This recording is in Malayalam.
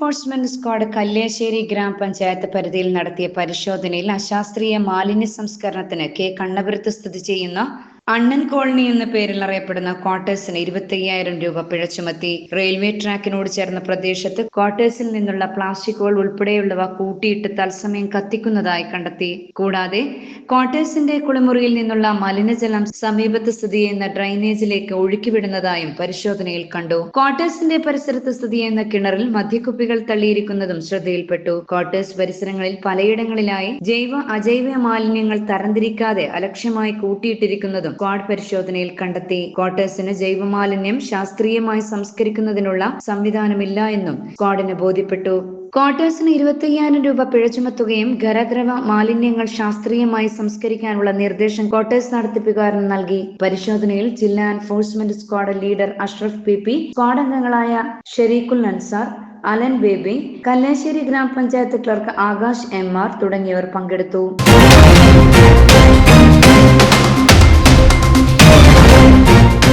എൻഫോഴ്സ്മെന്റ് സ്ക്വാഡ് കല്യാശ്ശേരി ഗ്രാമപഞ്ചായത്ത് പരിധിയിൽ നടത്തിയ പരിശോധനയിൽ അശാസ്ത്രീയ മാലിന്യ സംസ്കരണത്തിന് കെ കണ്ണപുരത്ത് സ്ഥിതി ചെയ്യുന്ന അണ്ണൻ കോളനി എന്ന പേരിൽ അറിയപ്പെടുന്ന ക്വാർട്ടേഴ്സിന് 25,000 രൂപ പിഴ ചുമത്തി. റെയിൽവേ ട്രാക്കിനോട് ചേർന്ന പ്രദേശത്ത് ക്വാർട്ടേഴ്സിൽ നിന്നുള്ള പ്ലാസ്റ്റിക്കുകൾ ഉൾപ്പെടെയുള്ളവ കൂട്ടിയിട്ട് തത്സമയം കത്തിക്കുന്നതായി കണ്ടെത്തി. കൂടാതെ ക്വാർട്ടേഴ്സിന്റെ കുളിമുറിയിൽ നിന്നുള്ള മലിനജലം സമീപത്ത് സ്ഥിതി ചെയ്യുന്ന ഡ്രൈനേജിലേക്ക് ഒഴുക്കിവിടുന്നതായും പരിശോധനയിൽ കണ്ടു. ക്വാർട്ടേഴ്സിന്റെ പരിസരത്ത് സ്ഥിതി ചെയ്യുന്ന കിണറിൽ മദ്യക്കുപ്പികൾ തള്ളിയിരിക്കുന്നതും ശ്രദ്ധയിൽപ്പെട്ടു. ക്വാർട്ടേഴ്സ് പരിസരങ്ങളിൽ പലയിടങ്ങളിലായി ജൈവ അജൈവ മാലിന്യങ്ങൾ തരംതിരിക്കാതെ അലക്ഷ്യമായി കൂട്ടിയിട്ടിരിക്കുന്നതും സ്ക്വാഡ് പരിശോധനയിൽ കണ്ടെത്തി. ക്വാർട്ടേഴ്സിന് ജൈവമാലിന്യം ശാസ്ത്രീയമായി സംസ്കരിക്കുന്നതിനുള്ള സംവിധാനമില്ല എന്നും സ്ക്വാഡിന് ബോധ്യപ്പെട്ടു. ക്വാർട്ടേഴ്സിന് 25,000 രൂപ പിഴ ചുമത്തുകയും ഖരദ്രവ മാലിന്യങ്ങൾ ശാസ്ത്രീയമായി സംസ്കരിക്കാനുള്ള നിർദ്ദേശം ക്വാർട്ടേഴ്സ് നടത്തിപ്പുകാരന് നൽകി. പരിശോധനയിൽ ജില്ലാ enforcement squad leader Ashraf PP, squad അംഗങ്ങളായ ഷെരീഖുൽ അൻസാർ, അലൻ ബേബി, കല്യാശ്ശേരി ഗ്രാമപഞ്ചായത്ത് ക്ലർക്ക് ആകാശ് MR തുടങ്ങിയവർ പങ്കെടുത്തു.